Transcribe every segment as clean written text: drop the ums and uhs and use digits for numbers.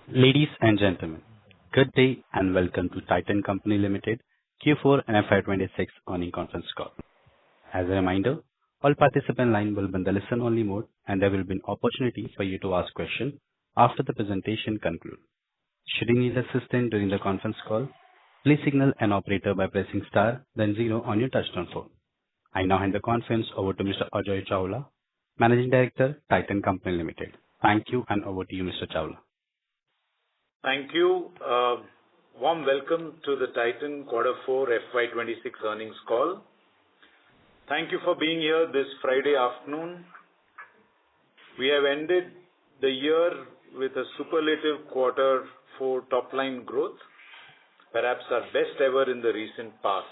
Ladies and gentlemen, good day and welcome to Titan Company Limited Q4 and FY26 earnings conference call. As a reminder, all participant line will be in the listen-only mode, and there will be an opportunity for you to ask questions after the presentation concludes. Should you need assistance during the conference call, please signal an operator by pressing star, then zero on your touchtone phone. I now hand the conference over to Mr. Ajoy Chawla, Managing Director, Titan Company Limited. Thank you, and over to you, Mr. Chawla. Thank you. Warm welcome to the Titan Quarter 4 FY26 earnings call. Thank you for being here this Friday afternoon. We have ended the year with a superlative Quarter 4 top-line growth, perhaps our best ever in the recent past.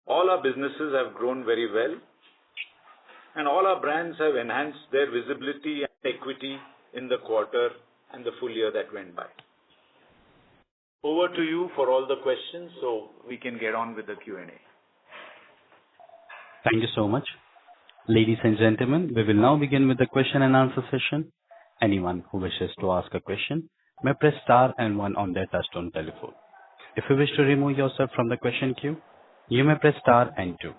All our businesses have grown very well, and all our brands have enhanced their visibility and equity in the quarter and the full year that went by. Over to you for all the questions so we can get on with the Q&A. Thank you so much. Ladies and gentlemen, we will now begin with the question and answer session. Anyone who wishes to ask a question may press star and one on their touchtone telephone. If you wish to remove yourself from the question queue, you may press star and two.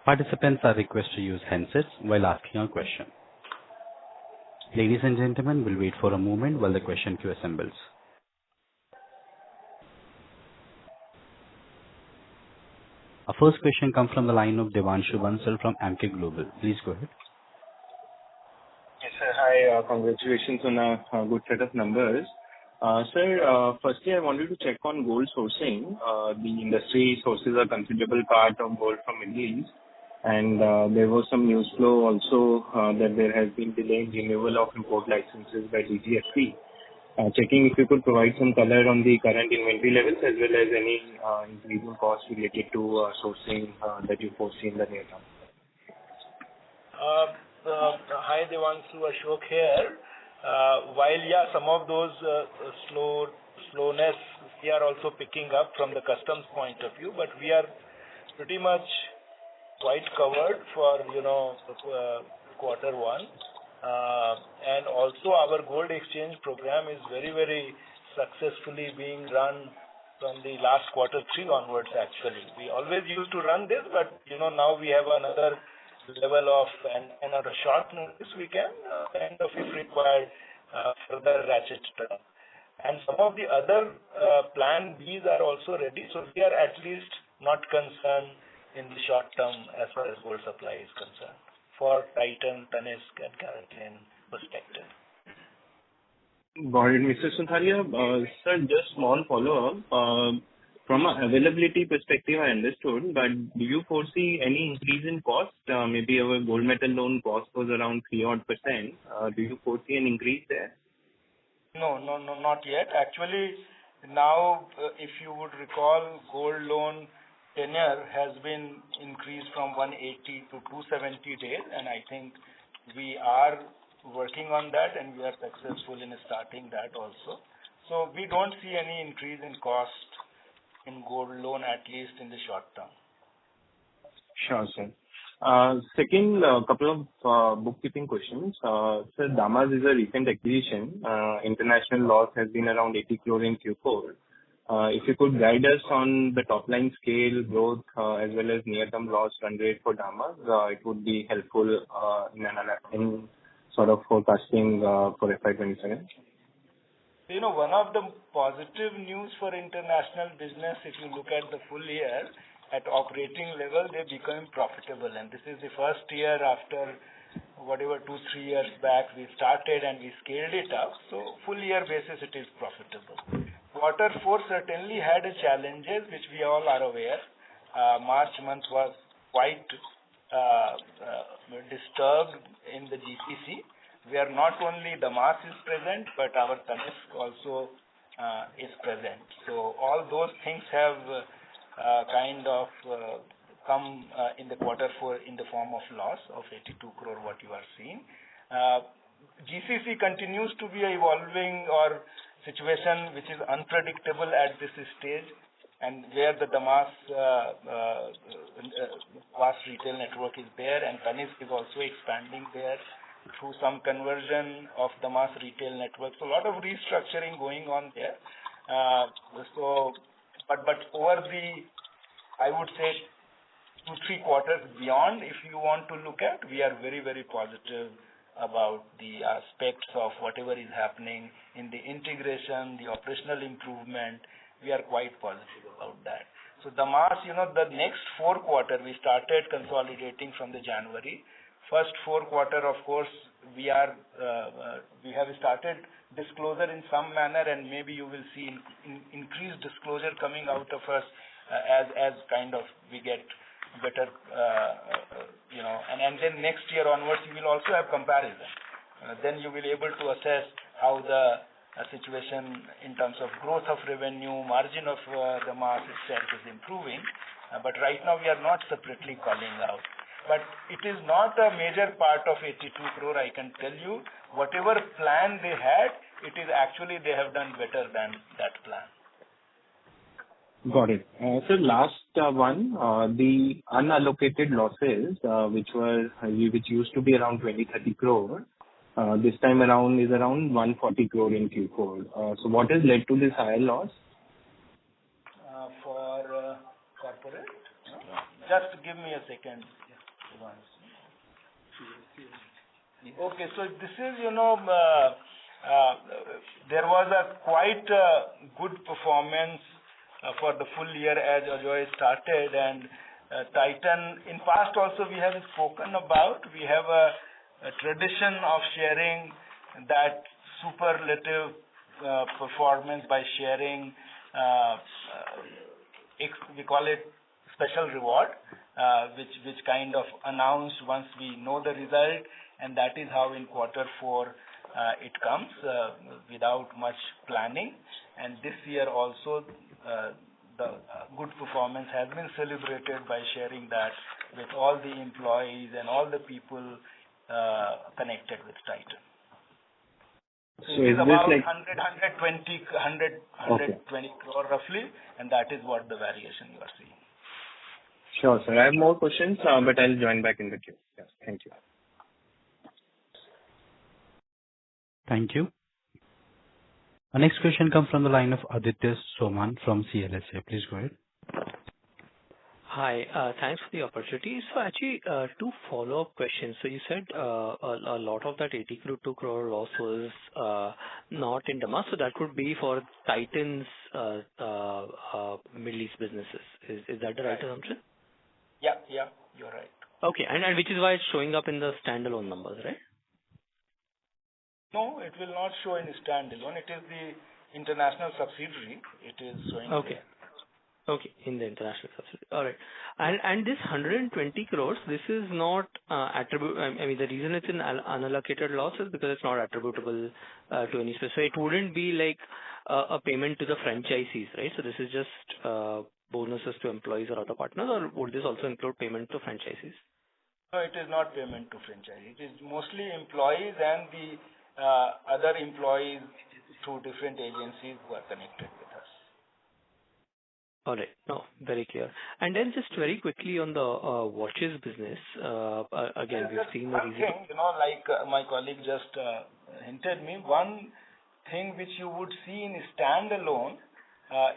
Participants are requested to use handsets while asking a question. Ladies and gentlemen, we'll wait for a moment while the question queue assembles. Our first question comes from the line of Devanshu Bansal from Emkay Global. Please go ahead. Yes, sir. Hi. Congratulations on a good set of numbers. Sir, firstly, I wanted to check on gold sourcing. The industry sources a considerable part of gold from Middle East. And there was some news flow also that there has been delay in renewal of import licenses by DGFT. Checking if you could provide some color on the current inventory levels as well as any increasing costs related to sourcing that you foresee in the near term. Hi Devanshu, Ashok here. While some of those slowness we are also picking up from the customs point of view, but we are pretty much quite covered for quarter one, and also our gold exchange program is very, very successfully being run from the last quarter 3 onwards. Actually, we always used to run this, but now we have another level of and at a short notice we can kind of, if required, further ratchet down. And some of the other plan Bs are also ready, so we are at least not concerned in the short term as far as gold supply is concerned for Titan, TANISC and CaratLane perspective. Got it, Mr. Sundharia. Sir, just small follow-up. From an availability perspective, I understood, but do you foresee any increase in cost? Maybe our gold metal loan cost was around 3%. Do you foresee an increase there? No, not yet. Actually, now, if you would recall, gold loan tenure has been increased from 180 to 270 days, and I think we are working on that and we are successful in starting that also. So we don't see any increase in cost in gold loan, at least in the short term. Sure, sir. Second, couple of bookkeeping questions. Sir, Damas is a recent acquisition. International loss has been around 80 crore in Q4. If you could guide us on the top line scale, growth, as well as near-term loss run rate for Damas, it would be helpful in sort of forecasting for FY27. One of the positive news for international business, if you look at the full year, at operating level, they become profitable. And this is the first year after whatever 2-3 years back we started and we scaled it up. So full year basis, it is profitable. Quarter 4 certainly had challenges, which we all are aware. March month was quite disturbed in the GCC, where not only Damas is present, but our TANISC also is present. So all those things have kind of come in the quarter 4 in the form of loss of 82 crore, what you are seeing. GCC continues to be a evolving or situation which is unpredictable at this stage, and where the Damas vast retail network is there, and TANISC is also expanding there. through some conversion of the mass retail network. So a lot of restructuring going on there. But over the, I would say, 2-3 quarters beyond, if you want to look at, we are very, very positive about the aspects of whatever is happening in the integration, the operational improvement. We are quite positive about that. So the mass, the next 4 quarters, we started consolidating from the January. First 4 quarter, of course, we have started disclosure in some manner, and maybe you will see increased disclosure coming out of us as kind of we get better, and then next year onwards you will also have comparison. Then you will be able to assess how the situation in terms of growth of revenue, margin of the mass itself is improving. But right now we are not separately calling out. But it is not a major part of 82 crore, I can tell you. Whatever plan they had, it is actually they have done better than that plan. Got it. So last one, the unallocated losses, which used to be around 20-30 crore, this time around is around 140 crore in Q4. So what has led to this higher loss? For corporate? Just give me a second. Okay, so this is, there was a quite good performance for the full year as Ajoy started, and Titan, in past also we have spoken about, we have a tradition of sharing that superlative performance by sharing, we call it special reward, which kind of announced once we know the result, and that is how in quarter 4 it comes without much planning. And this year also the good performance has been celebrated by sharing that with all the employees and all the people connected with Titan. So it is about like 120 crore roughly, and that is what the variation you are seeing. Sure, sir. I have more questions, but I'll join back in the queue. Yes, thank you. Thank you. Our next question comes from the line of Aditya Soman from CLSA. Please go ahead. Hi, thanks for the opportunity. So actually, 2 follow-up questions. So you said a lot of that 82 crore loss was not in Damas, so that could be for Titan's Middle East businesses. Is that the right assumption? Yeah, you're right. Okay, and which is why it's showing up in the standalone numbers, right? No, it will not show in standalone. It is the international subsidiary. It is showing. Okay. There. Okay, in the international subsidiary. All right. And this 120 crores, this is not attributable. I mean, the reason it's in unallocated loss is because it's not attributable to any specific. So it wouldn't be like a payment to the franchisees, right? So this is just bonuses to employees or other partners, or would this also include payment to franchisees? No, it is not payment to franchisees. It is mostly employees and the other employees through different agencies who are connected with us. All right. No, very clear. And then just very quickly on the watches business, again, we've seen the reason. Like my colleague just hinted me, one thing which you would see in standalone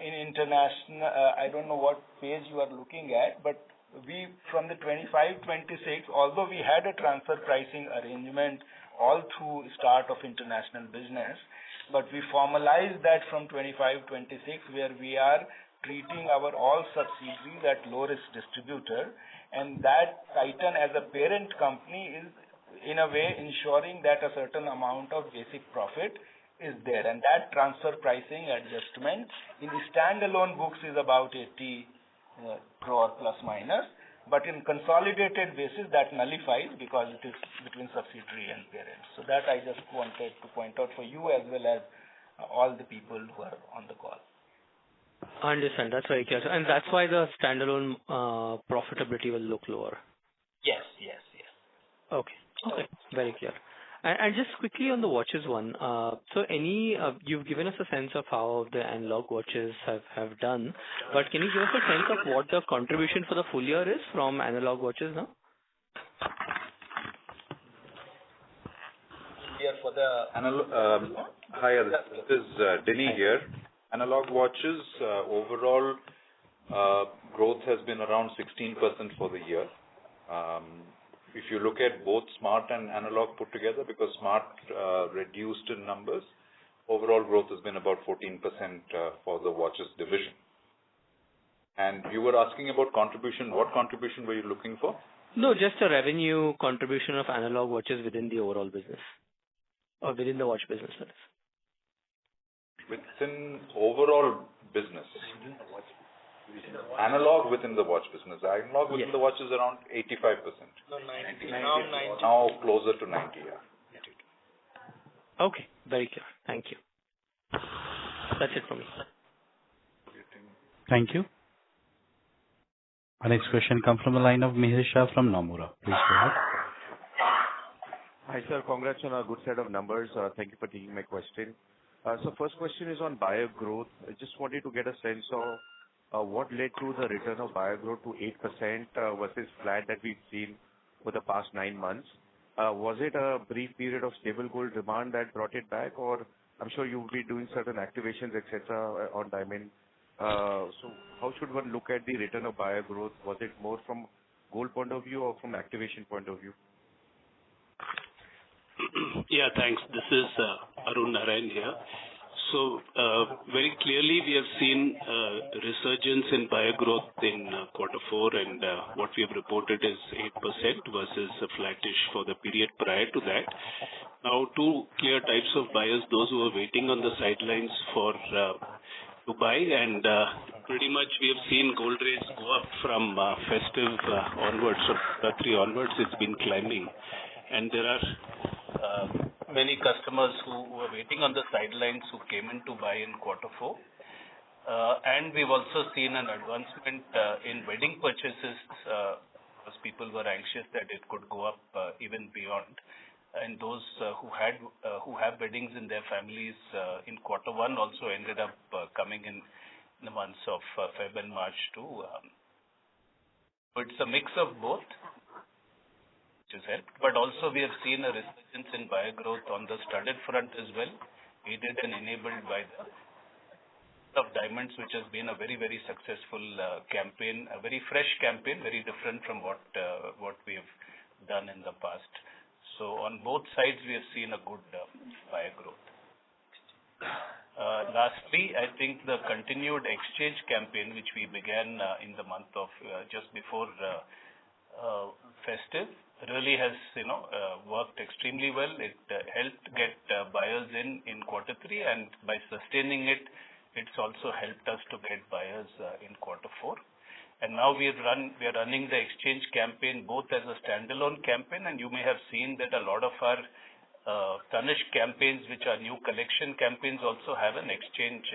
in international, I don't know what page you are looking at, but we, from the 25-26, although we had a transfer pricing arrangement all through start of international business, but we formalized that from 25-26, where we are treating our all subsidiaries at low risk distributor, and that Titan as a parent company is in a way ensuring that a certain amount of basic profit is there, and that transfer pricing adjustment in the standalone books is about 80 crore plus minus, but in consolidated basis that nullifies because it is between subsidiary and parent. So that I just wanted to point out for you as well as all the people who are on the call. I understand. That's very clear. And that's why the standalone profitability will look lower. Yes. Okay. Very clear. And just quickly on the watches one, so you've given us a sense of how the analog watches have done, but can you give us a sense of what the contribution for the full year is from analog watches now? Hi, this is Denny here. Analog watches, overall growth has been around 16% for the year. If you look at both smart and analog put together, because smart reduced in numbers, overall growth has been about 14% for the watches division. And you were asking about contribution. What contribution were you looking for? No, just a revenue contribution of analog watches within the overall business, or within the watch business. Within overall business. Analog within the watch business. Analog within the watch is around 85%. No, 90. Now 90. Now closer to 90, yeah. Okay, very clear. Thank you. That's it from me. Thank you. Our next question comes from the line of Mihir Shah from Nomura. Please go ahead. Hi, sir. Congrats on a good set of numbers. Thank you for taking my question. So first question is on buyer growth. I just wanted to get a sense of what led to the return of buyer growth to 8% versus flat that we've seen for the past 9 months. Was it a brief period of stable gold demand that brought it back, or I'm sure you'll be doing certain activations, etc., on diamond. So how should one look at the return of buyer growth? Was it more from gold point of view or from activation point of view? Yeah, thanks. This is Arun Narayan here. So very clearly we have seen resurgence in buyer growth in quarter 4, and what we have reported is 8% versus a flattish for the period prior to that. Now, two clear types of buyers: those who are waiting on the sidelines for to buy, and pretty much we have seen gold rates go up from festive onwards, so Q3 onwards. It's been climbing, and there are many customers who were waiting on the sidelines who came in to buy in quarter 4. And we've also seen an advancement in wedding purchases because people were anxious that it could go up even beyond. And those who have weddings in their families in quarter 1 also ended up coming in the months of Feb and March too. So it's a mix of both, which is helped. But also we have seen a resurgence in buyer growth on the studded front as well, aided and enabled by the of diamonds, which has been a very, very successful campaign, a very fresh campaign, very different from what we have done in the past. So on both sides, we have seen a good buyer growth. Lastly, I think the continued exchange campaign, which we began in the month of just before festive, really has worked extremely well. It helped get buyers in quarter 3, and by sustaining it, it's also helped us to get buyers in quarter 4. And now we are running the exchange campaign both as a standalone campaign, and you may have seen that a lot of our Tanishq campaigns, which are new collection campaigns, also have an exchange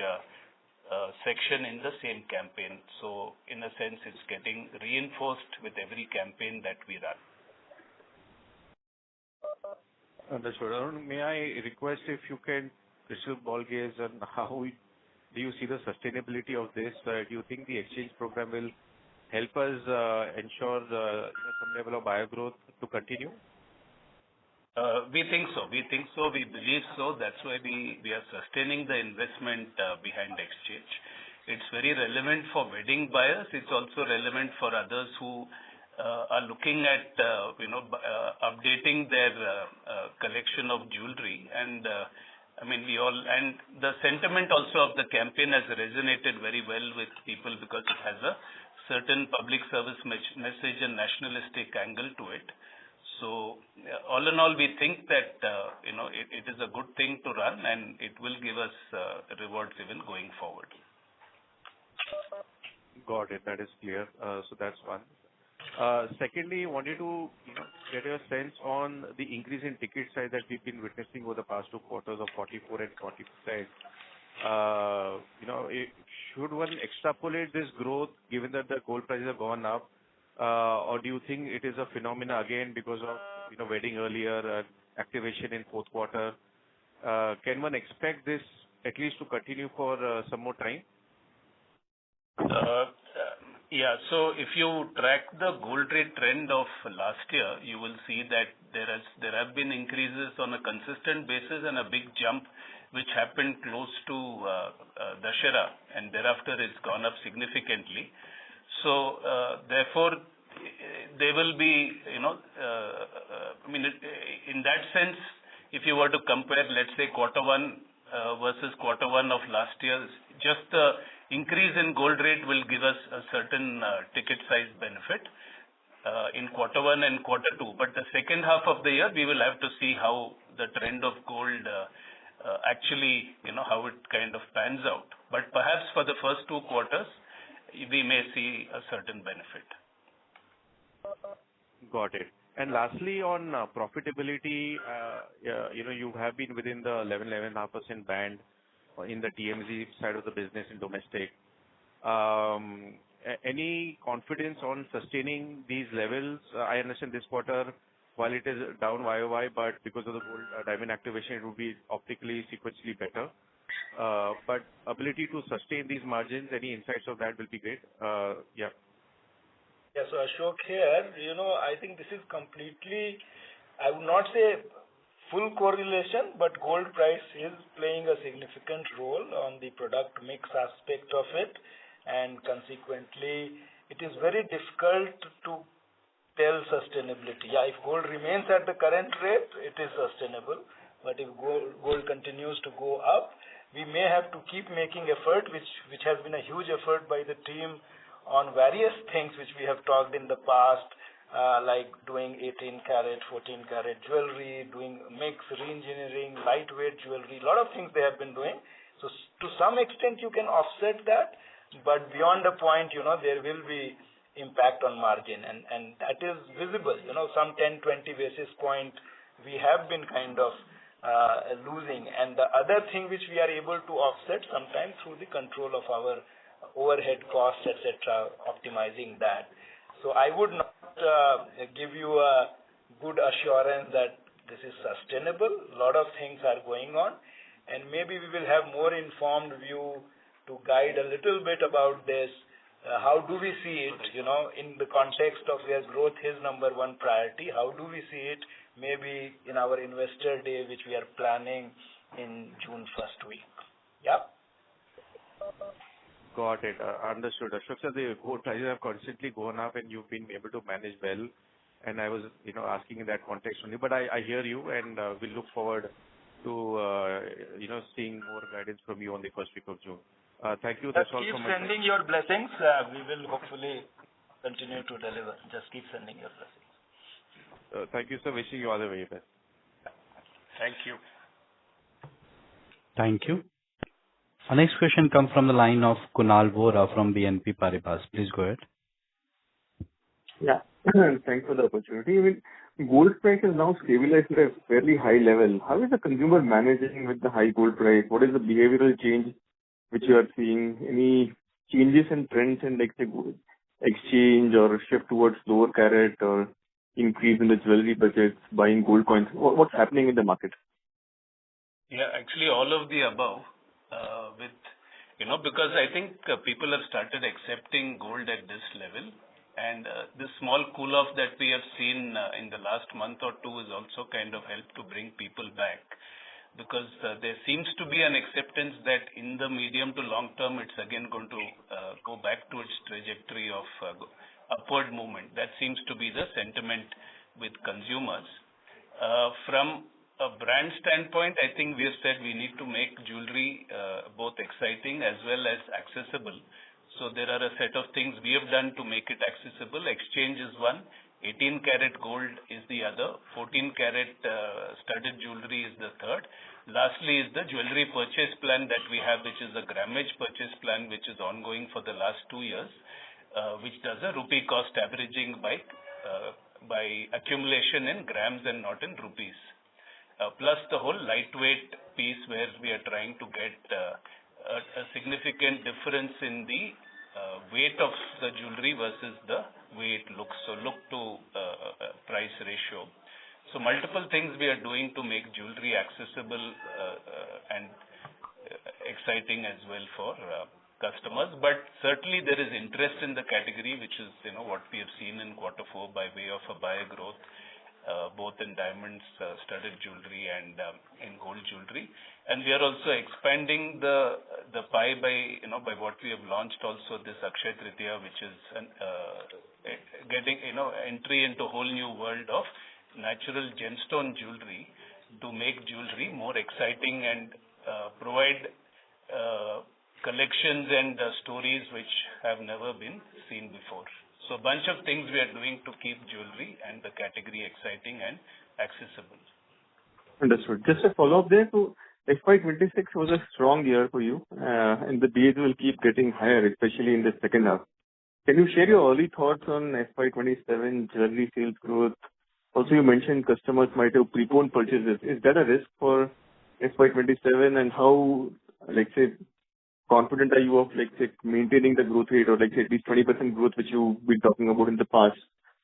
section in the same campaign. So in a sense, it's getting reinforced with every campaign that we run. Understood. Arun, may I request if you can crystal ball gaze on how do you see the sustainability of this? Do you think the exchange program will help us ensure some level of buyer growth to continue? We think so. We believe so. That's why we are sustaining the investment behind exchange. It's very relevant for wedding buyers. It's also relevant for others who are looking at updating their collection of jewelry. And I mean, and the sentiment also of the campaign has resonated very well with people because it has a certain public service message and nationalistic angle to it. So all in all, we think that it is a good thing to run, and it will give us rewards even going forward. Got it. That is clear. So that's one. Secondly, I wanted to get your sense on the increase in ticket size that we've been witnessing over the past 2 quarters of 44 and 40%. Should one extrapolate this growth given that the gold prices have gone up, or do you think it is a phenomena again because of wedding earlier and activation in fourth quarter? Can one expect this at least to continue for some more time? Yeah. So if you track the gold rate trend of last year, you will see that there have been increases on a consistent basis and a big jump which happened close to Dussehra, and thereafter it's gone up significantly. So therefore, there will be, in that sense, if you were to compare, let's say, quarter one versus quarter one of last year, just the increase in gold rate will give us a certain ticket size benefit in quarter one and quarter two. But the second half of the year, we will have to see how the trend of gold actually, how it kind of pans out. But perhaps for the first 2 quarters, we may see a certain benefit. Got it. And lastly, on profitability, you have been within the 11-11.5% band in the TMZ side of the business in domestic. Any confidence on sustaining these levels? I understand this quarter, while it is down YOY, but because of the gold diamond activation, it will be optically sequentially better. But ability to sustain these margins, any insights of that will be great. Yeah. Yeah, so Ashok here, I think this is completely, I would not say full correlation, but gold price is playing a significant role on the product mix aspect of it, and consequently, it is very difficult to tell sustainability. Yeah, if gold remains at the current rate, it is sustainable, but if gold continues to go up, we may have to keep making effort, which has been a huge effort by the team on various things which we have talked in the past, like doing 18 karat, 14 karat jewelry, doing mix, re-engineering, lightweight jewelry, a lot of things they have been doing. So to some extent you can offset that, but beyond a point, there will be impact on margin, and that is visible. Some 10-20 basis point we have been kind of losing, and the other thing which we are able to offset sometimes through the control of our overhead costs, etc., optimizing that. So I would not give you a good assurance that this is sustainable. A lot of things are going on, and maybe we will have more informed view to guide a little bit about this. How do we see it, in the context of where growth is number one priority? How do we see it maybe in our investor day, which we are planning in June first week? Yeah. Got it. Understood. Ashok sir, the gold prices have constantly gone up and you've been able to manage well. And I was, asking in that context only. But I hear you, and we look forward to, seeing more guidance from you on the first week of June. Thank you. That's all from my side. Keep sending your blessings. We will hopefully continue to deliver. Just keep sending your blessings. Thank you, sir. Wishing you all the very best. Thank you. Thank you. Our next question comes from the line of Kunal Vora from BNP Paribas. Please go ahead. Yeah, thanks for the opportunity. Gold price is now stabilized at a fairly high level. How is the consumer managing with the high gold price? What is the behavioral change which you are seeing? Any changes in trends in, like, say, exchange or shift towards lower carat or increase in the jewelry budgets, buying gold coins? What's happening in the market? Yeah, actually all of the above. Because I think people have started accepting gold at this level, and this small cool off that we have seen in the last month or two is also kind of helped to bring people back, because there seems to be an acceptance that in the medium to long term it's again going to go back to its trajectory of upward movement. That seems to be the sentiment with consumers. From a brand standpoint, I think we have said we need to make jewelry both exciting as well as accessible. So there are a set of things we have done to make it accessible. Exchange is one, 18 karat gold is the other, 14 karat studded jewelry is the third. Lastly is the jewelry purchase plan that we have, which is a grammage purchase plan, which is ongoing for the last 2 years, which does a rupee cost averaging by accumulation in grams and not in rupees. Plus the whole lightweight piece where we are trying to get a significant difference in the weight of the jewelry versus the way it looks. So look to price ratio. So multiple things we are doing to make jewelry accessible and exciting as well for customers. But certainly there is interest in the category, which is what we have seen in quarter 4 by way of a buyer growth. both in diamonds, studded jewelry, and in gold jewelry. And we are also expanding the pie by what we have launched also this Akshaya Tritiya, which is getting entry into a whole new world of natural gemstone jewelry to make jewelry more exciting and provide collections and stories which have never been seen before. So a bunch of things we are doing to keep jewelry and the category exciting and accessible. Understood. Just a follow-up there. So FY26 was a strong year for you, and the base will keep getting higher, especially in the second half. Can you share your early thoughts on FY27 jewelry sales growth? Also, you mentioned customers might have preponed purchases. Is that a risk for FY27, and how, let's say, confident are you of, let's say, maintaining the growth rate or, let's say, at least 20% growth which you've been talking about in the past?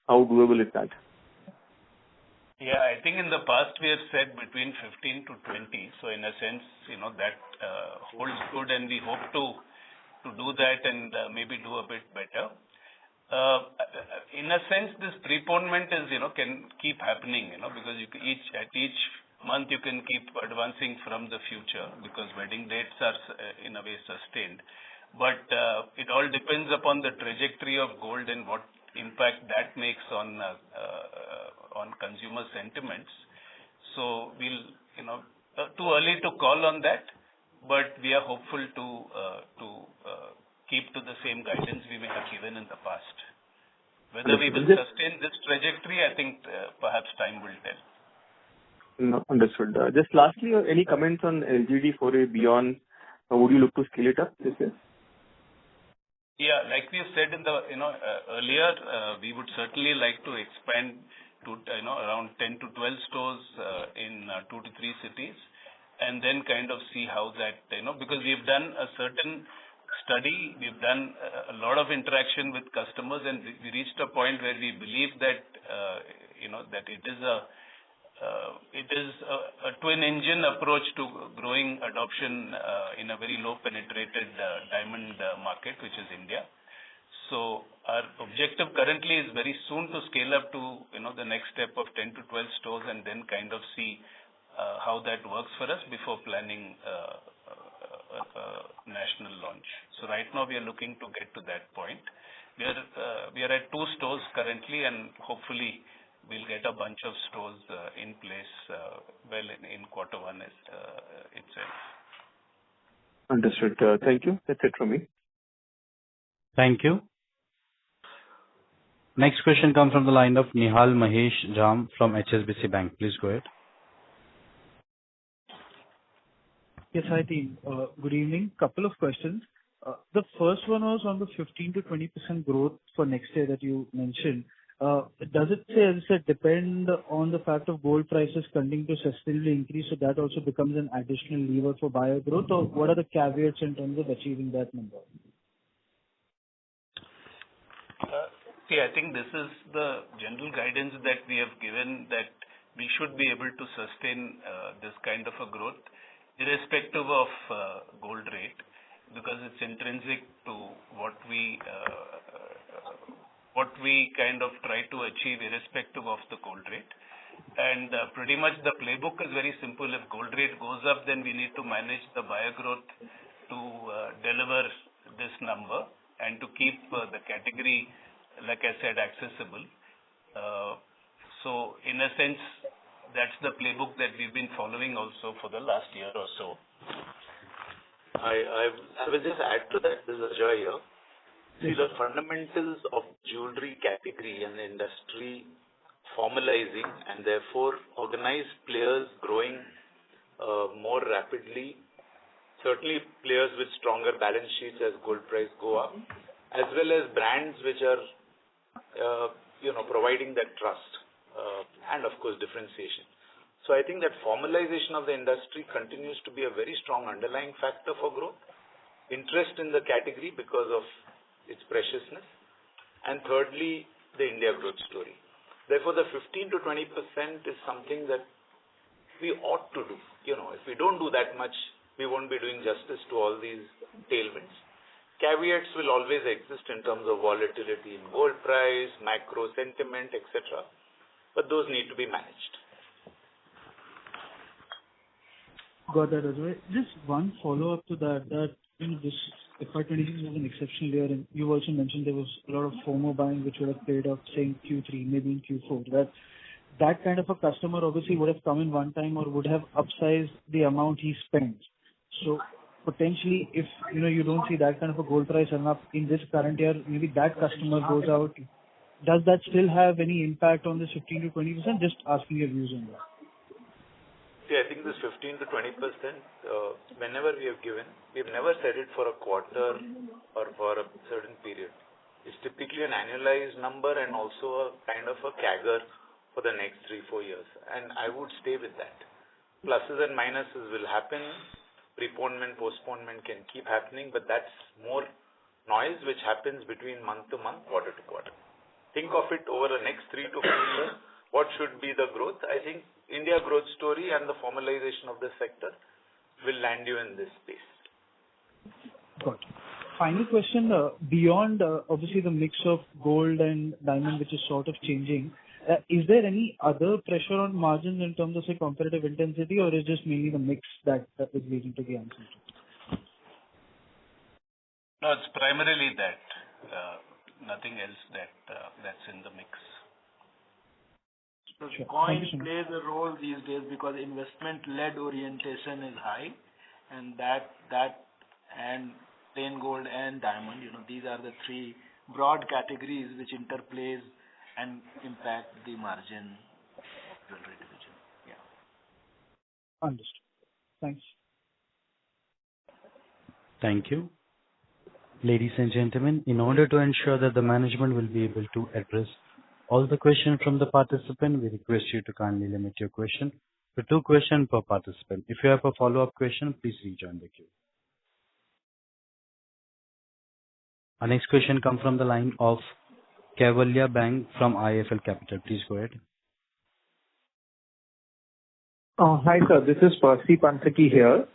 How doable is that? Yeah, I think in the past we have said between 15 to 20. So in a sense, that holds good, and we hope to do that and maybe do a bit better. In a sense, this preponement is, can keep happening, because at each month you can keep advancing from the future because wedding dates are in a way sustained. But it all depends upon the trajectory of gold and what impact that makes on consumer sentiments. So we'll, too early to call on that, but we are hopeful to keep to the same guidance we may have given in the past. Whether we will sustain this trajectory, I think perhaps time will tell. No, understood. Just lastly, any comments on LGD for a beyond? Would you look to scale it up this year? Yeah, like we have said in the earlier, we would certainly like to expand to around 10 to 12 stores in 2 to 3 cities, and then kind of see how that because we've done a certain study, we've done a lot of interaction with customers, and we reached a point where we believe that that it is a twin engine approach to growing adoption in a very low penetrated diamond market, which is India. So our objective currently is very soon to scale up to the next step of 10 to 12 stores, and then kind of see how that works for us before planning a national launch. So right now we are looking to get to that point. We are at 2 stores currently, and hopefully we'll get a bunch of stores in place in quarter 1 itself. Understood. Thank you. That's it from me. Thank you. Next question comes from the line of Nihal Mahesh Jham from HSBC Bank. Please go ahead. Yes, hi team. Good evening. Couple of questions. The first one was on the 15 to 20% growth for next year that you mentioned. Does it say, as I said, depend on the fact of gold prices continuing to sustainably increase, so that also becomes an additional lever for buyer growth, or what are the caveats in terms of achieving that number? I think this is the general guidance that we have given, that we should be able to sustain this kind of a growth irrespective of gold rate, because it's intrinsic to what we kind of try to achieve irrespective of the gold rate. And pretty much the playbook is very simple. If gold rate goes up, then we need to manage the buyer growth to deliver this number and to keep the category, like I said, accessible. So in a sense, that's the playbook that we've been following also for the last year or so. I will just add to that. This is Ajay here. See, the fundamentals of jewelry category and the industry formalizing, and therefore organized players growing more rapidly, certainly players with stronger balance sheets as gold price go up, as well as brands which are providing that trust and of course differentiation. So I think that formalization of the industry continues to be a very strong underlying factor for growth. Interest in the category because of its preciousness, and thirdly, the India growth story. Therefore, the 15 to 20% is something that we ought to do. If we don't do that much, we won't be doing justice to all these tailwinds. Caveats will always exist in terms of volatility in gold price, macro sentiment, etc. but those need to be managed. Got that, Ajay. Just one follow-up to that, this FY26 was an exceptional year, and you also mentioned there was a lot of FOMO buying which would have paid off, say, in Q3, maybe in Q4. That kind of a customer obviously would have come in one time or would have upsized the amount he spends. So potentially, if you don't see that kind of a gold price run up in this current year, maybe that customer goes out. Does that still have any impact on this 15 to 20%? Just asking your views on that. See, I think this 15 to 20%, whenever we have given, we've never said it for a quarter or for a certain period. It's typically an annualized number and also a kind of a CAGR for the next 3-4 years. And I would stay with that. Pluses and minuses will happen. Preponement, postponement can keep happening, but that's more noise which happens between month to month, quarter to quarter. Think of it over the next 3 to 4 years. What should be the growth? I think India growth story and the formalization of the sector will land you in this space. Got it. Final question, beyond obviously the mix of gold and diamond, which is sort of changing, is there any other pressure on margins in terms of, say, competitive intensity, or is just mainly the mix that is leading to the uncertainty? No, it's primarily that. Nothing else that's in the mix. So coin plays a role these days because investment-led orientation is high, and that and plain gold and diamond, these are the three broad categories which interplays and impact the margin of jewelry division. Yeah. Understood. Thanks. Thank you. Ladies and gentlemen, in order to ensure that the management will be able to address all the questions from the participant, we request you to kindly limit your question to 2 questions per participant. If you have a follow-up question, please rejoin the queue. Our next question comes from the line of Kevalya Bank from IIFL Capital. Please go ahead. Hi, sir. This is Percy Panthaki here.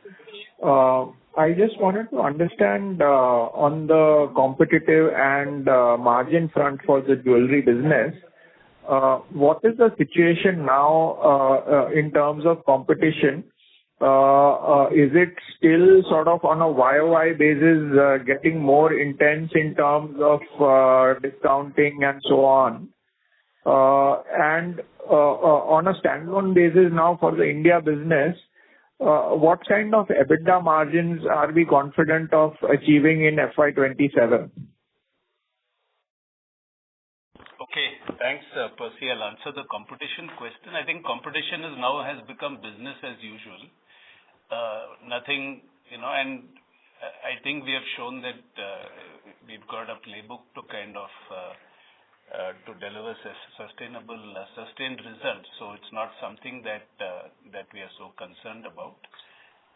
I just wanted to understand on the competitive and margin front for the jewelry business, what is the situation now in terms of competition? Is it still sort of on a YOY basis getting more intense in terms of discounting and so on? And on a standalone basis now for the India business, what kind of EBITDA margins are we confident of achieving in FY27? Okay, thanks, Percy. I'll answer the competition question. I think competition has become business as usual. Nothing, and I think we have shown that we've got a playbook to kind of to deliver sustained results. So it's not something that we are so concerned about.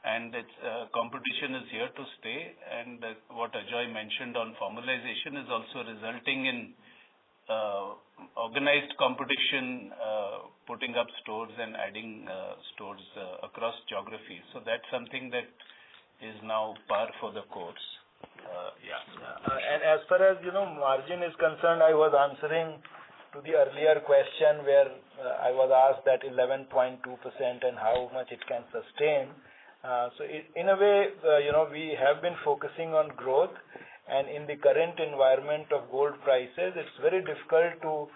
And it's competition is here to stay. And what Ajoy mentioned on formalization is also resulting in organized competition, putting up stores and adding stores across geographies. So that's something that is now par for the course. And as far as margin is concerned, I was answering to the earlier question where I was asked that 11.2% and how much it can sustain. So in a way, we have been focusing on growth, and in the current environment of gold prices, it's very difficult to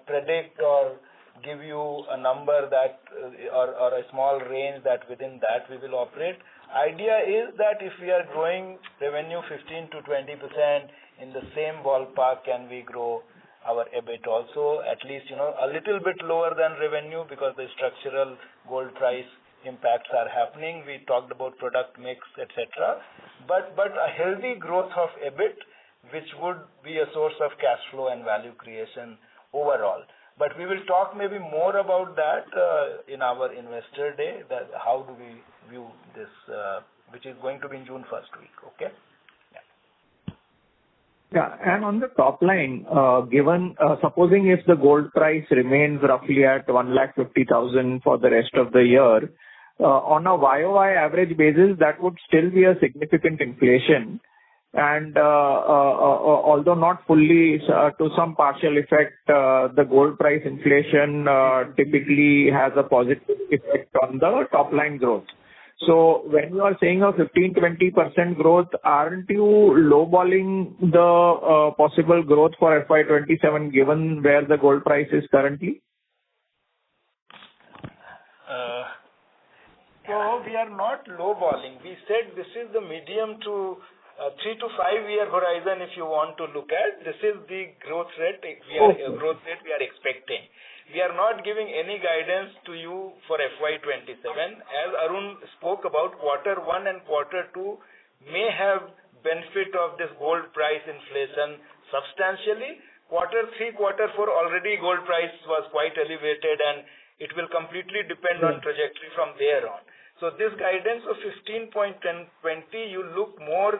predict or give you a number that or a small range that within that we will operate. Idea is that if we are growing revenue 15 to 20%, in the same ballpark can we grow our EBIT also, at least a little bit lower than revenue because the structural gold price impacts are happening. We talked about product mix, etc. But a healthy growth of EBIT, which would be a source of cash flow and value creation overall. But we will talk maybe more about that in our investor day, that how do we view this, which is going to be in June first week, okay? Yeah, and on the top line, given supposing if the gold price remains roughly at 150,000 for the rest of the year, on a YOY average basis, that would still be a significant inflation. And although not fully, to some partial effect, the gold price inflation typically has a positive effect on the top line growth. So when you are saying a 15-20% growth, aren't you lowballing the possible growth for FY27 given where the gold price is currently? No, we are not lowballing. We said this is the medium to 3 to 5 year horizon. If you want to look at, this is the growth rate we are expecting. We are not giving any guidance to you for FY27. As Arun spoke about, quarter 1 and quarter 2 may have benefit of this gold price inflation substantially. Quarter 3, quarter 4 already gold price was quite elevated, and it will completely depend on trajectory from there on. So this guidance of 15.20, you look more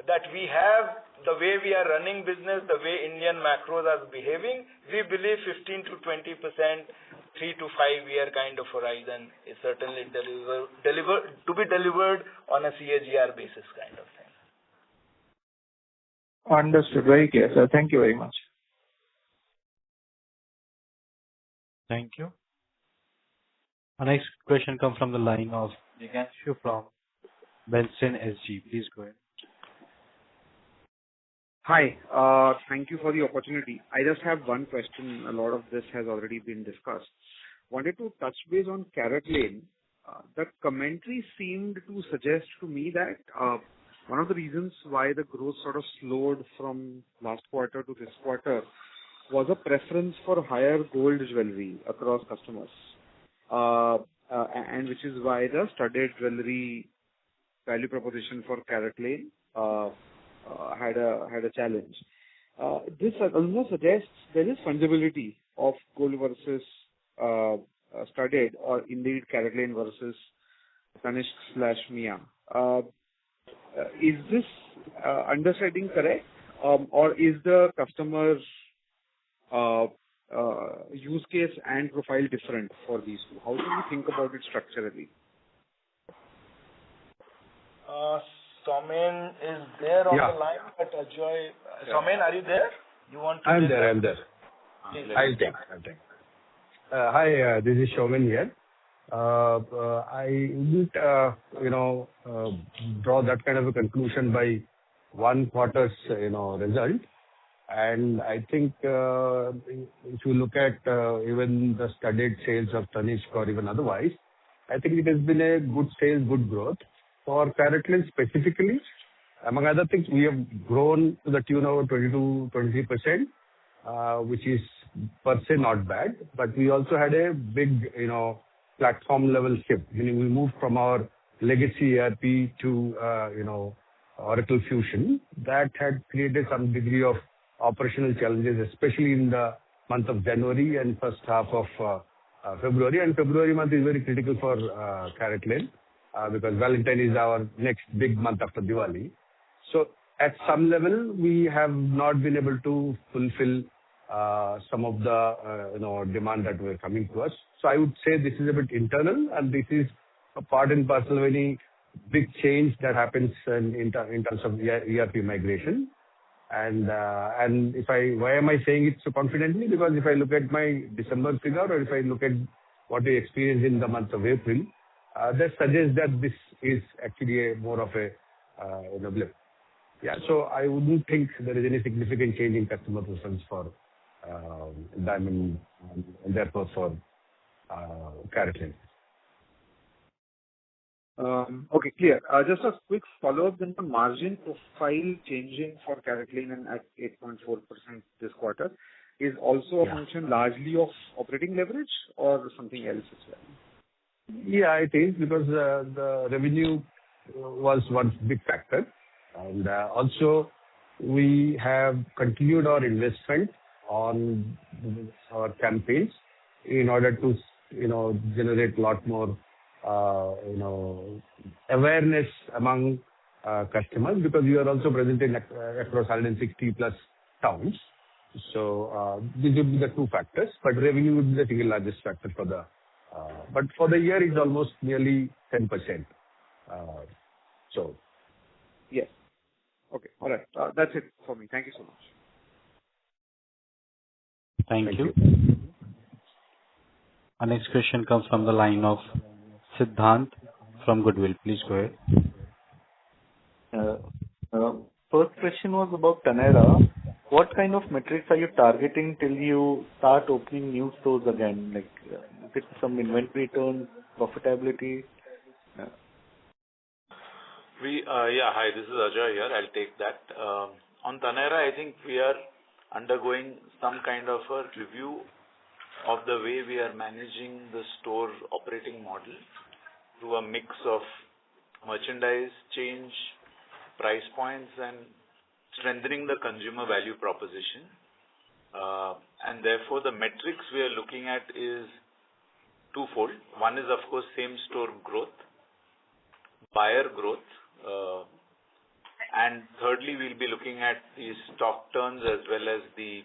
that we have the way we are running business, the way Indian macros are behaving. We believe 15 to 20%, 3 to 5 year kind of horizon is certainly to be delivered on a CAGR basis kind of thing. Understood. Very clear, sir. Thank you very much. Thank you. Our next question comes from the line of Jiganshu from Benson SG. Please go ahead. Hi. Thank you for the opportunity. I just have one question. A lot of this has already been discussed. Wanted to touch base on CaratLane. The commentary seemed to suggest to me that one of the reasons why the growth sort of slowed from last quarter to this quarter was a preference for higher gold jewelry across customers. And which is why the studded jewelry value proposition for CaratLane had a challenge. This also suggests there is fungibility of gold versus studded, or indeed CaratLane versus Tanishq/Mia. Is this understanding correct, or is the customer's use case and profile different for these two? How do you think about it structurally? Somen is there on the line, but Ajoy. Somen, are you there? You want to? I'm there. I'll take. Hi, this is Somen here. I didn't, draw that kind of a conclusion by one quarter's, result. And I think if you look at even the studded sales of Tanishq or even otherwise, I think it has been a good sales, good growth. For CaratLane specifically, among other things, we have grown to the tune of 22-23%, which is per se not bad. But we also had a big, platform level shift, meaning we moved from our legacy ERP to, Oracle Fusion. That had created some degree of operational challenges, especially in the month of January and first half of February. And February month is very critical for CaratLane because Valentine is our next big month after Diwali. So at some level, we have not been able to fulfill some of the demand that were coming to us. So I would say this is a bit internal, and this is a part and parcel of any big change that happens in terms of ERP migration. And why am I saying it so confidently? Because if I look at my December figure, or if I look at what we experienced in the month of April, that suggests that this is actually more of a blip. Yeah, so I wouldn't think there is any significant change in customer preference for diamond and therefore for CaratLane. Okay, clear. Just a quick follow-up then. The margin profile changing for CaratLane and at 8.4% this quarter is also a function largely of operating leverage or something else as well? Yeah, it is, because the revenue was one big factor. And also, we have continued our investment on our campaigns in order to, generate a lot more, awareness among customers, because we are also present in across 160 plus towns. So these would be the two factors, but revenue would be the single largest factor for the. But for the year, it's almost nearly 10%. Yes. Okay. All right. That's it for me. Thank you so much. Thank you. Our next question comes from the line of Siddhant from Goodwill. Please go ahead. First question was about TANERA. What kind of metrics are you targeting till you start opening new stores again? Like, is it some inventory turn, profitability? Hi, this is Ajay here. I'll take that. On TANERA, I think we are undergoing some kind of a review of the way we are managing the store operating model through a mix of merchandise change, price points, and strengthening the consumer value proposition. And therefore, the metrics we are looking at is twofold. One is, of course, same store growth, buyer growth, and thirdly, we'll be looking at the stock turns as well as the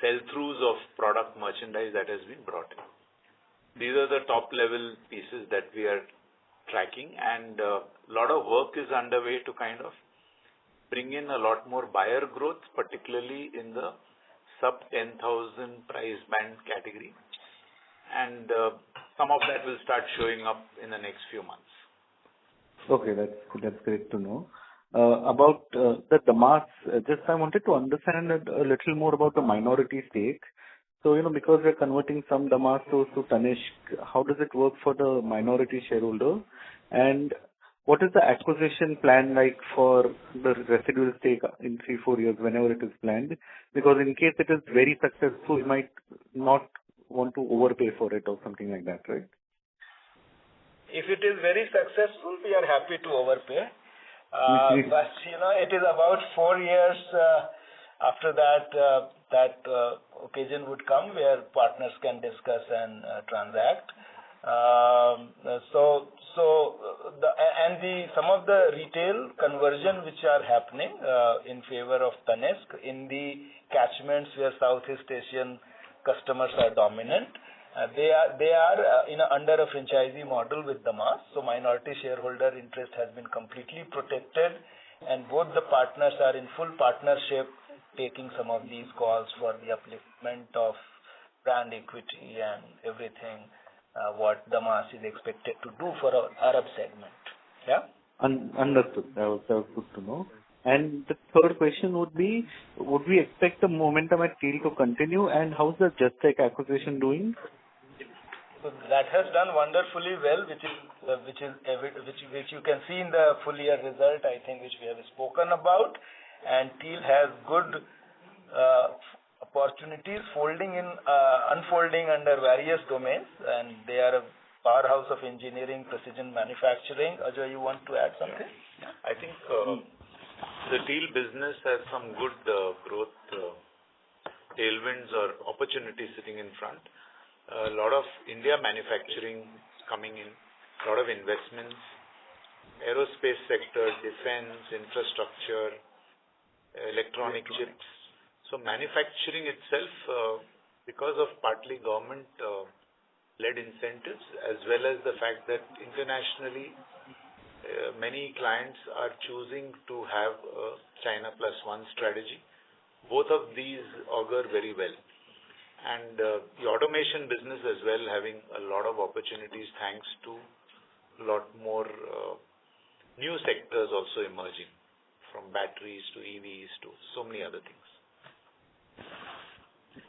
sell-throughs of product merchandise that has been brought in. These are the top level pieces that we are tracking, and a lot of work is underway to kind of bring in a lot more buyer growth, particularly in the sub 10,000 price band category. And some of that will start showing up in the next few months. Okay, that's great to know. About the Damas, just I wanted to understand a little more about the minority stake. So, because we're converting some Damas stores to Tanishq, how does it work for the minority shareholder? And what is the acquisition plan like for the residual stake in 3-4 years, whenever it is planned? Because in case it is very successful, you might not want to overpay for it or something like that, right? If it is very successful, we are happy to overpay. But it is about 4 years after that occasion would come where partners can discuss and transact. Some of the retail conversion which are happening in favor of Tanishq in the catchments where Southeast Asian customers are dominant. They are under a franchisee model with Damas, so minority shareholder interest has been completely protected, and both the partners are in full partnership, taking some of these calls for the upliftment of brand equity and everything what Damas is expected to do for our Arab segment. Yeah. Understood. That was good to know. And the third question would be: would we expect the momentum at TEAL to continue, and how's the Just Tech acquisition doing? So that has done wonderfully well, which you can see in the full year result, I think, which we have spoken about. And TEAL has good opportunities unfolding under various domains, and they are a powerhouse of engineering, precision manufacturing. Ajay, you want to add something? Yeah. I think the TEAL business has some good growth tailwinds or opportunities sitting in front. A lot of India manufacturing coming in, a lot of investments, aerospace sector, defense, infrastructure, electronic chips. So manufacturing itself, because of partly government-led incentives, as well as the fact that internationally many clients are choosing to have a China Plus One strategy. Both of these augur very well. And the automation business as well, having a lot of opportunities thanks to a lot more new sectors also emerging, from batteries to EVs to so many other things.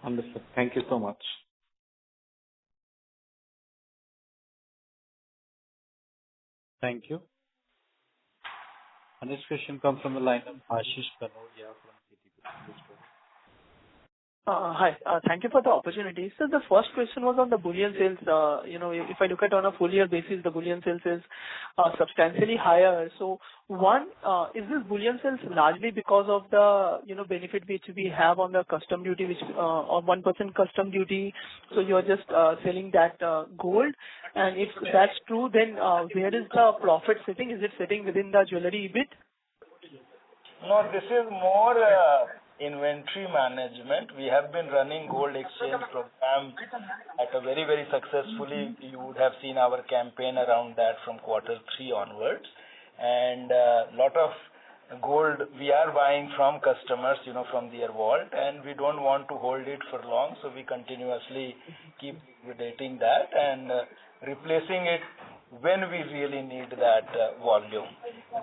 Understood. Thank you so much. Thank you. Our next question comes from the line of Ashish Kanodia from TIDCO. Hi. Thank you for the opportunity. So the first question was on the bullion sales. If I look at on a full year basis, the bullion sales is substantially higher. So one, is this bullion sales largely because of the benefit which we have on the custom duty, which on 1% custom duty? So you are just selling that gold, and if that's true, then where is the profit sitting? Is it sitting within the jewelry EBIT? No, this is more inventory management. We have been running gold exchange program at a very, very successfully. You would have seen our campaign around that from Q3 onwards, and lot of gold we are buying from customers, from their vault, and we don't want to hold it for long, so we continuously keep liquidating that and replacing it when we really need that volume.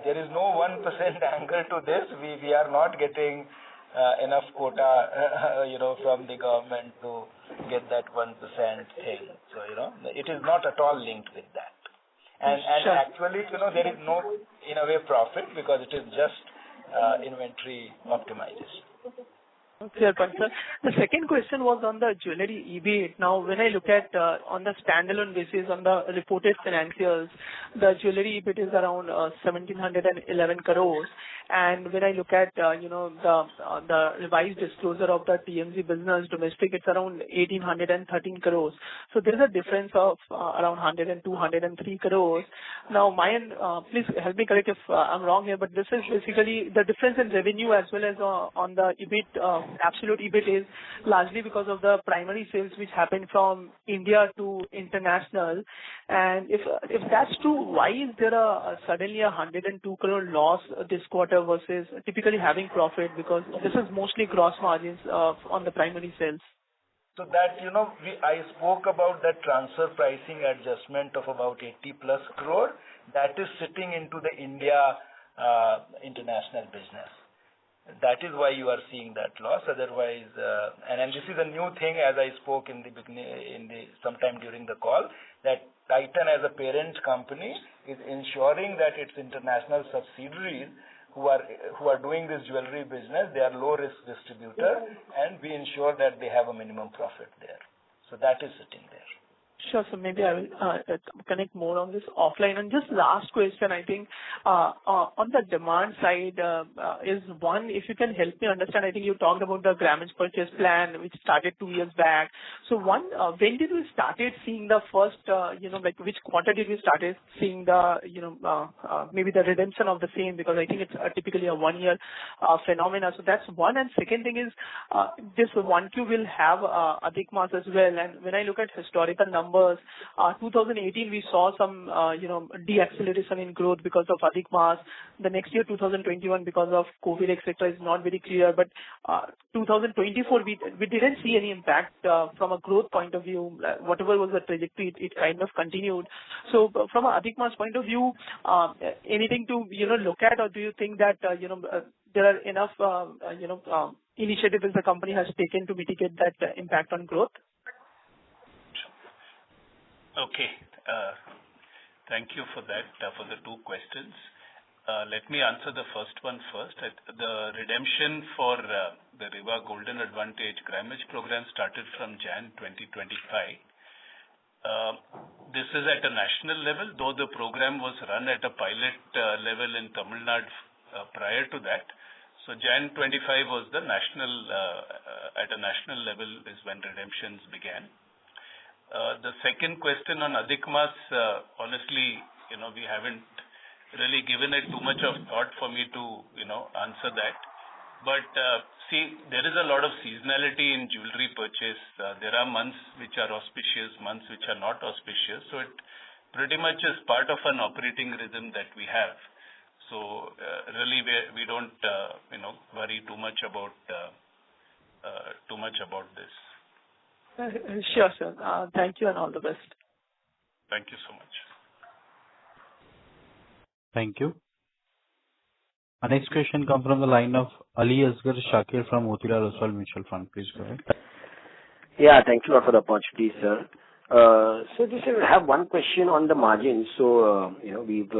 There is no 1% angle to this. We are not getting enough quota, from the government to get that 1% thing. So, it is not at all linked with that. And actually, there is no, in a way, profit because it is just inventory optimization. Clear point, sir. The second question was on the jewelry EBIT. Now, when I look at on the standalone basis on the reported financials, the jewelry EBIT is around 1,711 crores. And when I look at the revised disclosure of the TMZ business domestic, it's around 1,813 crores. So there is a difference of around 102, 103 crores. Now, please help me correct if I'm wrong here, but this is basically the difference in revenue as well as on the EBIT. Absolute EBIT is largely because of the primary sales which happen from India to international. And if that's true, why is there suddenly 102 crore loss this quarter versus typically having profit? Because this is mostly gross margins on the primary sales. So that, I spoke about that transfer pricing adjustment of about 80 plus crore. That is sitting into the India international business. That is why you are seeing that loss. Otherwise, and this is a new thing, as I spoke in the beginning, sometime during the call, that Titan as a parent company is ensuring that its international subsidiaries who are doing this jewelry business, they are low risk distributor, and we ensure that they have a minimum profit there. So that is sitting there. Sure, so maybe I will connect more on this offline. And just last question, I think, on the demand side is one, if you can help me understand, I think you talked about the grammage purchase plan, which started 2 years back. So one, when did we started seeing the first, which quarter did we started seeing the, maybe the redemption of the same? Because I think it's typically a 1 year phenomena. So that's one. And second thing is, this 1Q will have Adhik Maas as well. And when I look at historical numbers, 2018 we saw some de-acceleration in growth because of Adhik Maas. The next year 2021 because of COVID etc. is not very clear. But 2024 we didn't see any impact from a growth point of view. Whatever was the trajectory, it kind of continued. So from an Adhik Maas point of view, anything to look at, or do you think that there are enough initiatives the company has taken to mitigate that impact on growth? Okay. Thank you for that, for the two questions. Let me answer the first one first. The redemption for the Riva Golden Advantage grammage program started from Jan 2025. This is at a national level, though the program was run at a pilot level in Tamilnadu prior to that. So Jan 25 was the national, at a national level is when redemptions began. The second question on Adhik Maas, honestly, we haven't really given it too much of thought for me to, answer that. But see, there is a lot of seasonality in jewelry purchase. There are months which are auspicious, months which are not auspicious. So it pretty much is part of an operating rhythm that we have. So really, we don't, worry too much about this. Sure, sir. Thank you and all the best. Thank you so much. Thank you. Our next question comes from the line of Ali Asgar Shakir from Motilal Oswal Mutual Fund. Please go ahead. Yeah, thank you for the opportunity, sir. So just I have one question on the margin. So, we've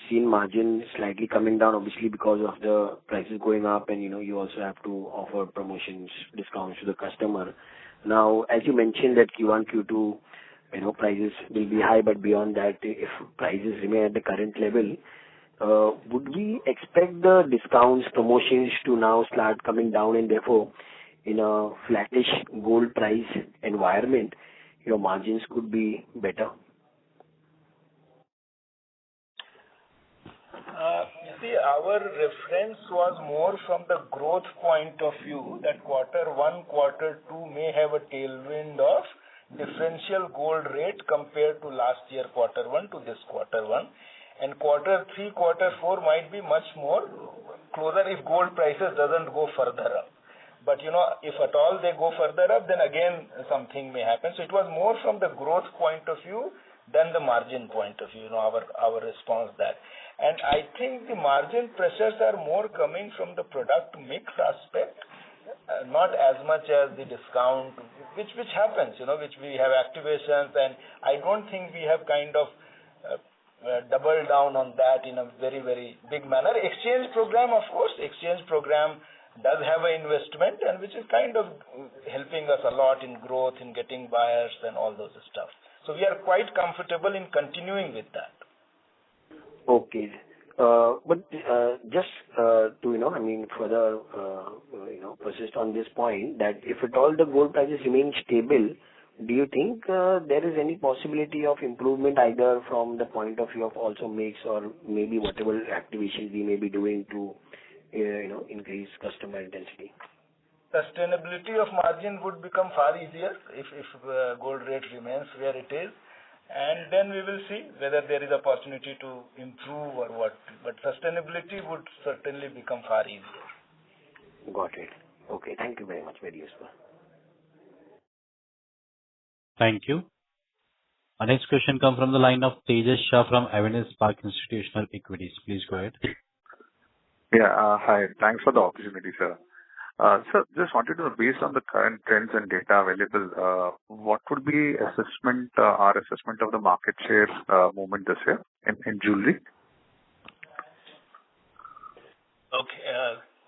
seen margin slightly coming down, obviously, because of the prices going up, and, you also have to offer promotions, discounts to the customer. Now, as you mentioned that Q1, Q2, prices will be high, but beyond that, if prices remain at the current level, would we expect the discounts, promotions to now start coming down, and therefore, in a flattish gold price environment, your margins could be better? See, our reference was more from the growth point of view that Q1, Q2 may have a tailwind of differential gold rate compared to last year Q1 to this Q1. and quarter 3, quarter 4 might be much more closer if gold prices doesn't go further up. But if at all they go further up, then again something may happen. So it was more from the growth point of view than the margin point of view, our response that. And I think the margin pressures are more coming from the product mix aspect, not as much as the discount, which happens, which we have activations, and I don't think we have kind of doubled down on that in a very, very big manner. Exchange program, of course, does have an investment, and which is kind of helping us a lot in growth, in getting buyers and all those stuff. So we are quite comfortable in continuing with that. Okay. But just to, further, persist on this point, that if at all the gold prices remain stable, do you think there is any possibility of improvement either from the point of view of also mix or maybe whatever activations we may be doing to increase customer intensity? Sustainability of margin would become far easier if gold rate remains where it is, and then we will see whether there is opportunity to improve or what. But sustainability would certainly become far easier. Got it. Okay, thank you very much. Very useful. Thank you. Our next question comes from the line of Tejas Shah from Avendus Spark Institutional Equities. Please go ahead. Yeah, hi. Thanks for the opportunity, sir. Sir, just wanted to know, based on the current trends and data available, what would be our assessment of the market share movement this year in jewelry? Okay.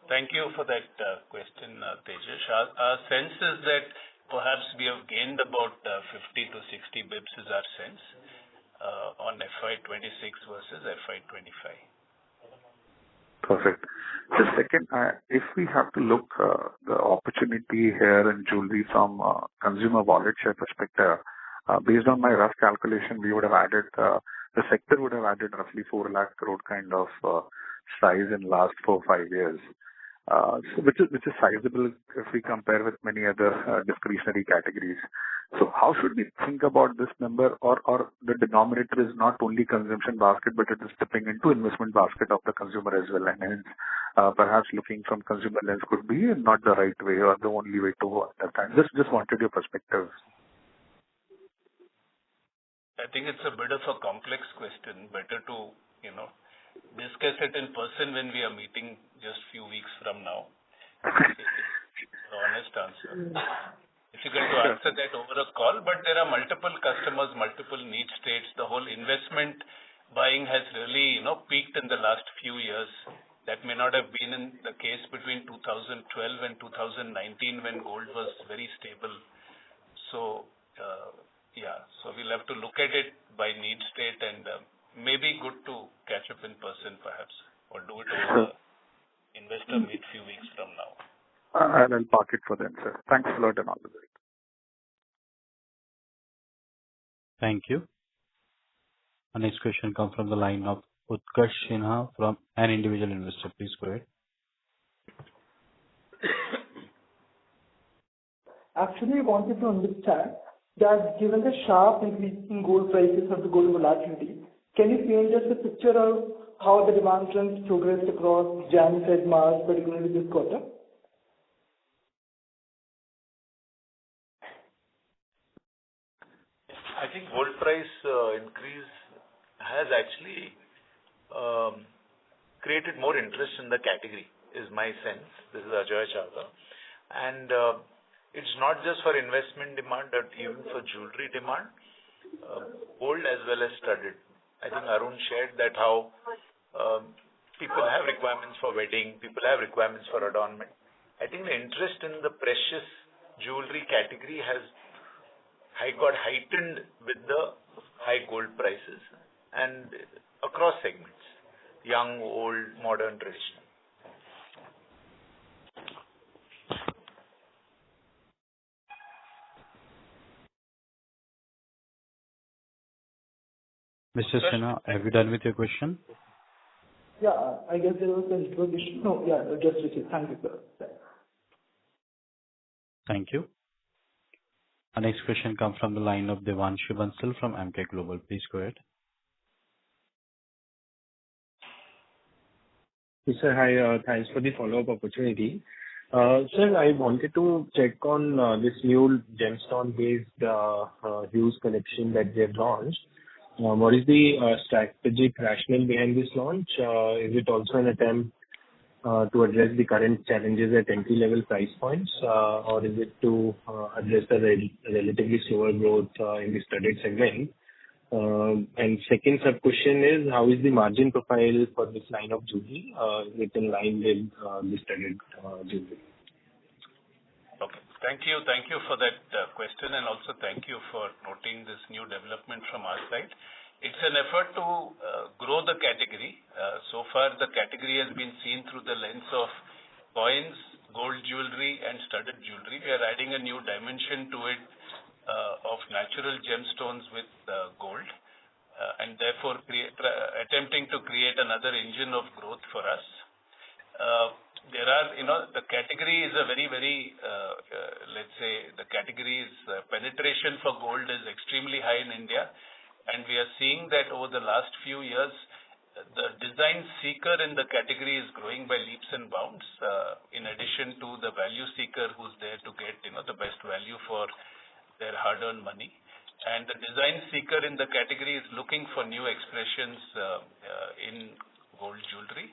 Thank you for that question, Tejas. Our sense is that perhaps we have gained about 50 to 60 bips is our sense on FY26 versus FY25. Perfect. The second, if we have to look the opportunity here in jewelry from consumer wallet share perspective, based on my rough calculation, we would have added, the sector would have added roughly 4 lakh crore kind of size in last 4-5 years. Which is sizable if we compare with many other discretionary categories. So how should we think about this number, or the denominator is not only consumption basket, but it is stepping into investment basket of the consumer as well, and hence perhaps looking from consumer lens could be not the right way or the only way to understand. Just wanted your perspective. I think it's a bit of a complex question. Better to, discuss it in person when we are meeting just few weeks from now. The honest answer. Difficult to answer that over a call, but there are multiple customers, multiple need states. The whole investment buying has really, peaked in the last few years. That may not have been in the case between 2012 and 2019 when gold was very stable. So, so we'll have to look at it by need state, and maybe good to catch up in person perhaps, or do it over investor meet few weeks from now. And I'll park it for then, sir. Thanks a lot and all the best. Thank you. Our next question comes from the line of Utkarsh Sinha from an individual investor. Please go ahead. Actually, I wanted to understand that given the sharp increase in gold prices of the gold volatility, can you paint us a picture of how the demand trends progressed across Jan, Feb, March, particularly this quarter? I think gold price increase has actually created more interest in the category, is my sense. This is Ajoy Chawla. And it's not just for investment demand, but even for jewelry demand, gold as well as studded. I think Arun shared that how people have requirements for wedding, people have requirements for adornment. I think the interest in the precious jewelry category has got heightened with the high gold prices and across segments, young, old, modern, traditional. Mr. Sinha, have you done with your question? Yeah, I guess there was a network issue. No, yeah, just received. Thank you, sir. Thank you. Our next question comes from the line of Devanshu Bansal from Emkay Global. Please go ahead. Yes, sir. Hi, thanks for the follow-up opportunity. Sir, I wanted to check on this new gemstone-based hues collection that they have launched. What is the strategic rationale behind this launch? Is it also an attempt to address the current challenges at entry-level price points, or is it to address the relatively slower growth in the studded segment? And second sub-question is, how is the margin profile for this line of jewelry? Is it in line with the studded jewelry? Okay. Thank you. Thank you for that question, and also thank you for noting this new development from our side. It's an effort to grow the category. So far, the category has been seen through the lens of coins, gold jewelry, and studded jewelry. We are adding a new dimension to it of natural gemstones with gold, and therefore attempting to create another engine of growth for us. There are, the category is a very, very, let's say, the category's penetration for gold is extremely high in India, and we are seeing that over the last few years, the design seeker in the category is growing by leaps and bounds, in addition to the value seeker who's there to get, the best value for their hard-earned money. And the design seeker in the category is looking for new expressions in gold jewelry.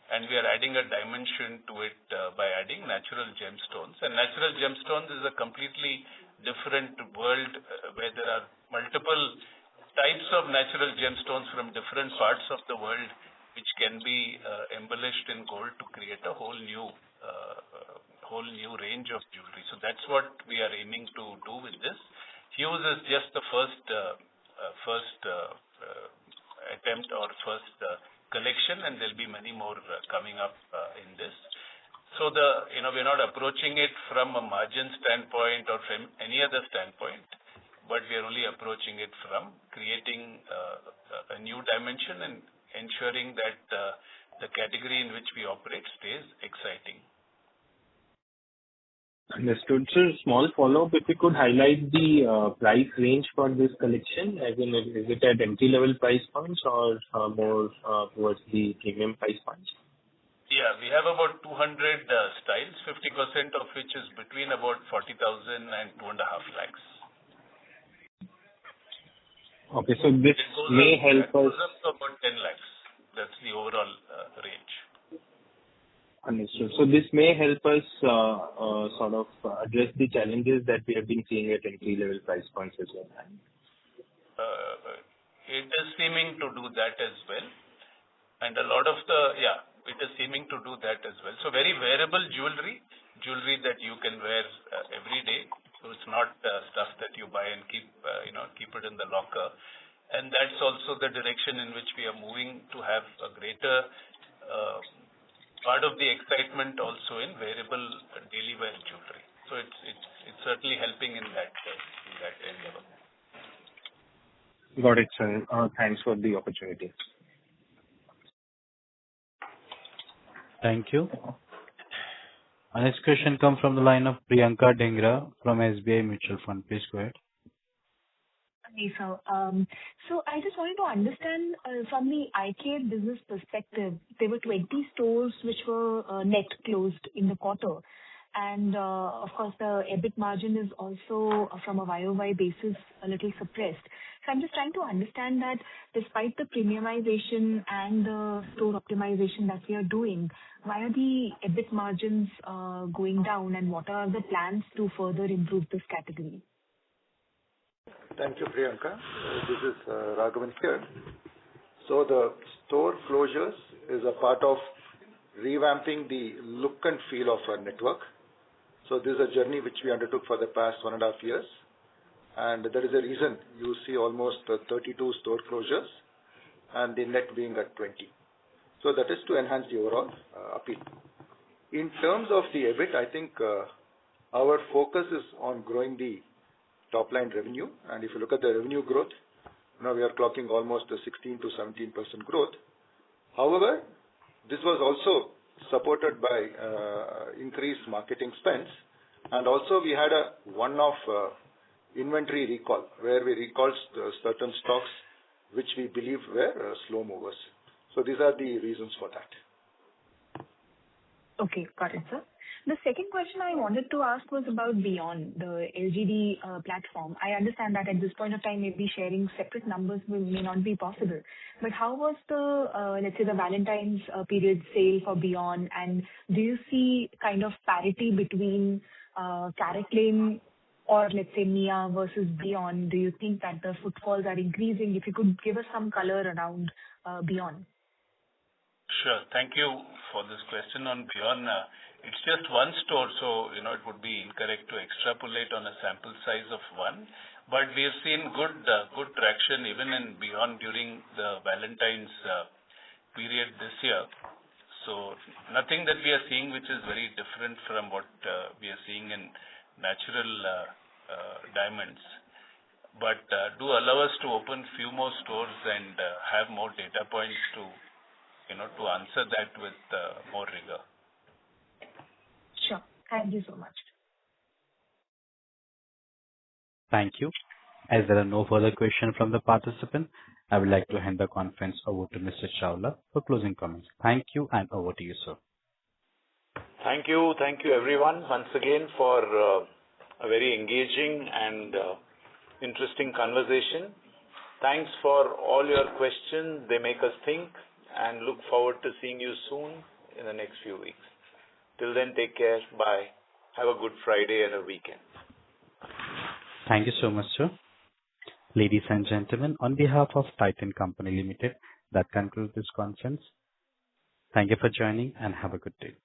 And we are adding a dimension to it by adding natural gemstones. And natural gemstones is a completely different world where there are multiple types of natural gemstones from different parts of the world which can be embellished in gold to create a whole new range of jewelry. So that's what we are aiming to do with this. Hues is just the first attempt or first collection, and there'll be many more coming up in this. So we're not approaching it from a margin standpoint or from any other standpoint, but we are only approaching it from creating a new dimension and ensuring that the category in which we operate stays exciting. Understood. Sir, small follow-up, if you could highlight the price range for this collection, as in, is it at entry-level price points or more towards the premium price points? Yeah, we have about 200 styles, 50% of which is between about 40,000 and 2.5 lakhs. Okay, so this may help us. It goes up to about 10 lakhs. That's the overall range. Understood. So this may help us sort of address the challenges that we have been seeing at entry-level price points as well. It is seeming to do that as well. And a lot of it is seeming to do that as well. So very wearable jewelry that you can wear every day. So it's not stuff that you buy and keep it in the locker. And that's also the direction in which we are moving to have a greater part of the excitement also in wearable daily wear jewelry. So it's certainly helping in that endeavor. Got it, sir. Thanks for the opportunity. Thank you. Our next question comes from the line of Priyanka Dhingra from SBI Mutual Fund. Please go ahead. Hey, sir. So I just wanted to understand from the IK business perspective, there were 20 stores which were net closed in the quarter. And of course, the EBIT margin is also from a YOY basis a little suppressed. So I'm just trying to understand that despite the premiumization and the store optimization that we are doing, why are the EBIT margins going down, and what are the plans to further improve this category? Thank you, Priyanka. This is Raghavan here. So the store closures is a part of revamping the look and feel of our network. So this is a journey which we undertook for the past 1.5 years. And there is a reason you see almost 32 store closures and the net being at 20. So that is to enhance the overall appeal. In terms of the EBIT, I think our focus is on growing the top line revenue. And if you look at the revenue growth, now we are clocking almost a 16 to 17% growth. However, this was also supported by increased marketing spends, and also we had a one-off inventory recall where we recalled certain stocks which we believe were slow movers. So these are the reasons for that. Okay, got it, sir. The second question I wanted to ask was about Beyond, the LGD platform. I understand that at this point of time, maybe sharing separate numbers may not be possible. But how was the, let's say, the Valentine's period sale for Beyond? And do you see kind of parity between CaratLane or let's say Mia versus Beyond? Do you think that the footfalls are increasing? If you could give us some color around Beyond. Sure. Thank you for this question on Beyond. It's just one store, so it would be incorrect to extrapolate on a sample size of one. But we have seen good traction even in Beyond during the Valentine's period this year. So nothing that we are seeing which is very different from what we are seeing in natural diamonds. But do allow us to open few more stores and have more data points to answer that with more rigor. Sure. Thank you so much. Thank you. As there are no further questions from the participant, I would like to hand the conference over to Mr. Chawla for closing comments. Thank you, and over to you, sir. Thank you everyone once again for a very engaging and interesting conversation. Thanks for all your questions. They make us think, and look forward to seeing you soon in the next few weeks. Till then, take care. Bye. Have a good Friday and a weekend. Thank you so much, sir. Ladies and gentlemen, on behalf of Titan Company Limited, that concludes this conference. Thank you for joining and have a good day.